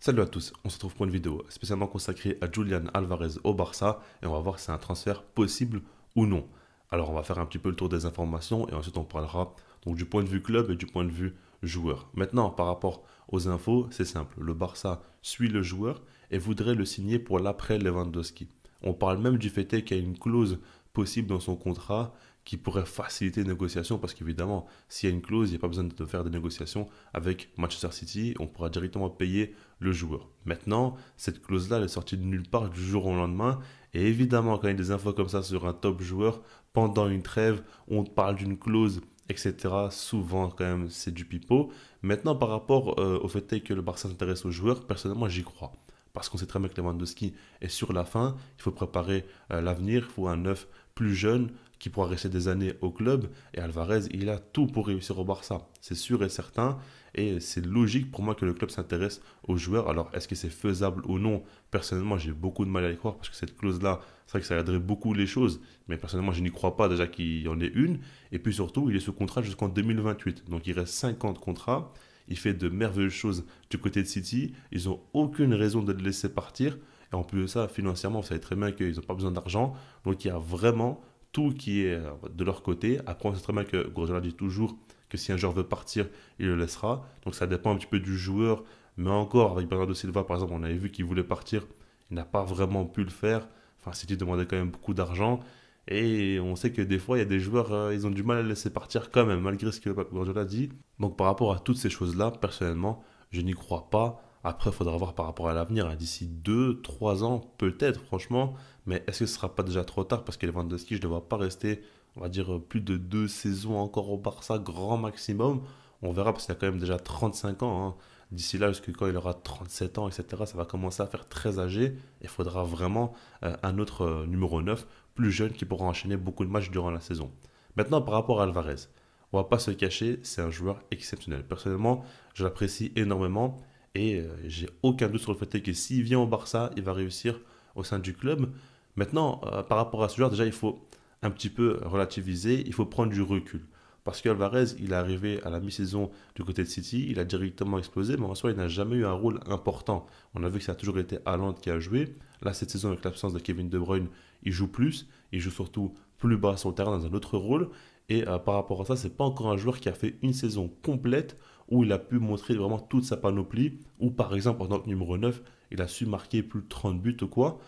Salut à tous, on se retrouve pour une vidéo spécialement consacrée à Julian Alvarez au Barça et on va voir si c'est un transfert possible ou non. Alors on va faire un petit peu le tour des informations et ensuite on parlera donc du point de vue club et du point de vue joueur. Maintenant par rapport aux infos, c'est simple, le Barça suit le joueur et voudrait le signer pour l'après Lewandowski. On parle même du fait qu'il y a une clause possible dans son contrat qui pourrait faciliter les négociations parce qu'évidemment, s'il y a une clause, il n'y a pas besoin de faire des négociations avec Manchester City, on pourra directement payer le joueur. Maintenant, cette clause-là, elle est sortie de nulle part du jour au lendemain. Et évidemment, quand il y a des infos comme ça sur un top joueur, pendant une trêve, on parle d'une clause, etc. Souvent, quand même, c'est du pipeau. Maintenant, par rapport au fait que le Barça s'intéresse aux joueurs, personnellement, j'y crois. Parce qu'on sait très bien que Lewandowski est sur la fin, il faut préparer l'avenir, il faut un neuf plus jeune qui pourra rester des années au club. Et Alvarez, il a tout pour réussir au Barça, c'est sûr et certain. Et c'est logique pour moi que le club s'intéresse aux joueurs. Alors, est-ce que c'est faisable ou non? Personnellement, j'ai beaucoup de mal à y croire parce que cette clause-là, c'est vrai que ça aiderait beaucoup les choses. Mais personnellement, je n'y crois pas déjà qu'il y en ait une. Et puis surtout, il est sous contrat jusqu'en 2028. Donc, il reste 50 contrats. Il fait de merveilleuses choses du côté de City. Ils n'ont aucune raison de le laisser partir. Et en plus de ça, financièrement, vous savez très bien qu'ils n'ont pas besoin d'argent. Donc, il y a vraiment tout qui est de leur côté. Après, on sait très bien que Guardiola dit toujours que si un joueur veut partir, il le laissera. Donc ça dépend un petit peu du joueur. Mais encore, avec Bernardo Silva, par exemple, on avait vu qu'il voulait partir. Il n'a pas vraiment pu le faire. Enfin, City demandait quand même beaucoup d'argent. Et on sait que des fois, il y a des joueurs, ils ont du mal à le laisser partir quand même, malgré ce que Guardiola dit. Donc par rapport à toutes ces choses-là, personnellement, je n'y crois pas. Après, il faudra voir par rapport à l'avenir. D'ici 2, 3 ans, peut-être, franchement. Mais est-ce que ce sera pas déjà trop tard? Parce que Lewandowski, je ne le vois pas rester, on va dire, plus de 2 saisons encore au Barça, grand maximum. On verra parce qu'il a quand même déjà 35 ans, hein. D'ici là, jusqu'à quand il aura 37 ans, etc., ça va commencer à faire très âgé. Il faudra vraiment un autre numéro 9, plus jeune, qui pourra enchaîner beaucoup de matchs durant la saison. Maintenant, par rapport à Alvarez, on va pas se cacher, c'est un joueur exceptionnel. Personnellement, je l'apprécie énormément et j'ai aucun doute sur le fait que s'il vient au Barça, il va réussir au sein du club. Maintenant, par rapport à ce joueur, déjà, il faut un petit peu relativiser, il faut prendre du recul. Parce qu'Alvarez, il est arrivé à la mi-saison du côté de City, il a directement explosé, mais en soi, il n'a jamais eu un rôle important. On a vu que ça a toujours été Haaland qui a joué. Là, cette saison, avec l'absence de Kevin De Bruyne, il joue plus, il joue surtout plus bas sur le terrain dans un autre rôle. Et par rapport à ça, c'est pas encore un joueur qui a fait une saison complète où il a pu montrer vraiment toute sa panoplie, ou par exemple, en tant que numéro 9, il a su marquer plus de 30 buts ou quoi.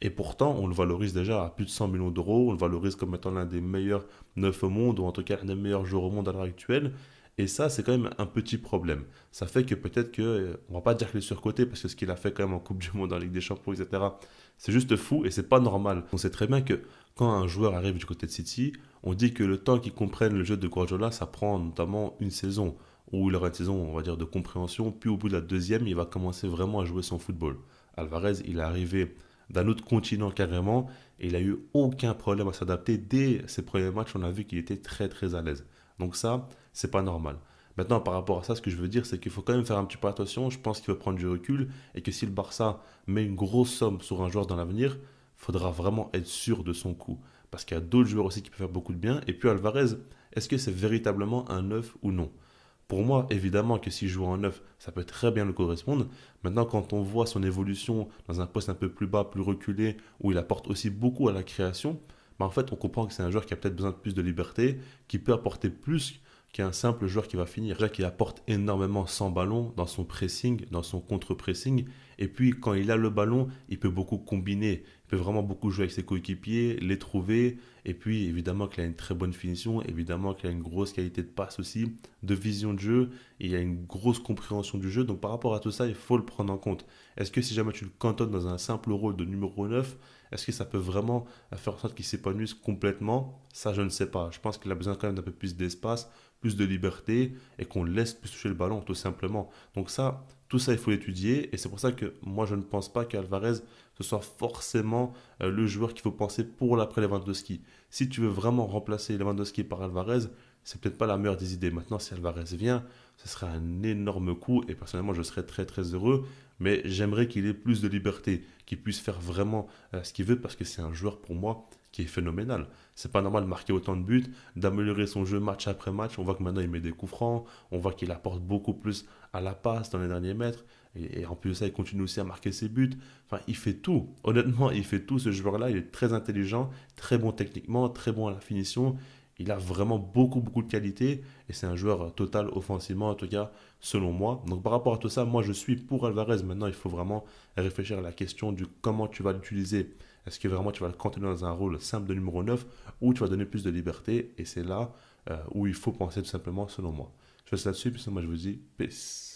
Et pourtant, on le valorise déjà à plus de 100 millions d'euros. On le valorise comme étant l'un des meilleurs neufs au monde, ou en tout cas l'un des meilleurs joueurs au monde à l'heure actuelle. Et ça, c'est quand même un petit problème. Ça fait que peut-être que, on va pas dire qu'il est surcoté, parce que ce qu'il a fait quand même en Coupe du Monde, en Ligue des Champions, etc., c'est juste fou et c'est pas normal. On sait très bien que quand un joueur arrive du côté de City, on dit que le temps qu'il comprenne le jeu de Guardiola, ça prend notamment une saison, où il aura une saison, on va dire, de compréhension, puis au bout de la deuxième, il va commencer vraiment à jouer son football. Alvarez, il est arrivé d'un autre continent carrément, et il a eu aucun problème à s'adapter. Dès ses premiers matchs, on a vu qu'il était très très à l'aise. Donc ça, c'est pas normal. Maintenant, par rapport à ça, ce que je veux dire, c'est qu'il faut quand même faire un petit peu attention. Je pense qu'il faut prendre du recul et que si le Barça met une grosse somme sur un joueur dans l'avenir, il faudra vraiment être sûr de son coup. Parce qu'il y a d'autres joueurs aussi qui peuvent faire beaucoup de bien. Et puis Alvarez, est-ce que c'est véritablement un neuf ou non? Pour moi, évidemment que s'il joue en neuf, ça peut très bien le correspondre. Maintenant, quand on voit son évolution dans un poste un peu plus bas, plus reculé, où il apporte aussi beaucoup à la création, bah en fait, on comprend que c'est un joueur qui a peut-être besoin de plus de liberté, qui peut apporter plus qu'un simple joueur qui va finir. Déjà qui apporte énormément sans ballon dans son pressing, dans son contre-pressing. Et puis, quand il a le ballon, il peut beaucoup combiner. Il peut vraiment beaucoup jouer avec ses coéquipiers, les trouver. Et puis, évidemment qu'il a une très bonne finition. Évidemment qu'il a une grosse qualité de passe aussi, de vision de jeu. Et il a une grosse compréhension du jeu. Donc, par rapport à tout ça, il faut le prendre en compte. Est-ce que si jamais tu le cantonnes dans un simple rôle de numéro 9, est-ce que ça peut vraiment faire en sorte qu'il s'épanouisse complètement? Ça, je ne sais pas. Je pense qu'il a besoin quand même d'un peu plus d'espace, plus de liberté et qu'on le laisse plus toucher le ballon, tout simplement. Donc ça, tout ça, il faut l'étudier. Et c'est pour ça que moi, je ne pense pas qu'Alvarez, ce soit forcément le joueur qu'il faut penser pour l'après Lewandowski. Si tu veux vraiment remplacer Lewandowski par Alvarez, c'est peut-être pas la meilleure des idées. Maintenant, si Alvarez vient, ce serait un énorme coup et personnellement, je serais très très heureux. Mais j'aimerais qu'il ait plus de liberté, qu'il puisse faire vraiment ce qu'il veut parce que c'est un joueur pour moi qui est phénoménal. C'est pas normal de marquer autant de buts, d'améliorer son jeu match après match. On voit que maintenant il met des coups francs, on voit qu'il apporte beaucoup plus à la passe dans les derniers mètres. Et en plus de ça, il continue aussi à marquer ses buts. Enfin, il fait tout. Honnêtement, il fait tout ce joueur-là. Il est très intelligent, très bon techniquement, très bon à la finition. Il a vraiment beaucoup, beaucoup de qualité et c'est un joueur total offensivement, en tout cas, selon moi. Donc, par rapport à tout ça, moi, je suis pour Alvarez. Maintenant, il faut vraiment réfléchir à la question du comment tu vas l'utiliser. Est-ce que vraiment tu vas le cantonner dans un rôle simple de numéro 9 ou tu vas donner plus de liberté? Et c'est là où il faut penser tout simplement, selon moi. Je fais ça là-dessus, puis moi, je vous dis peace.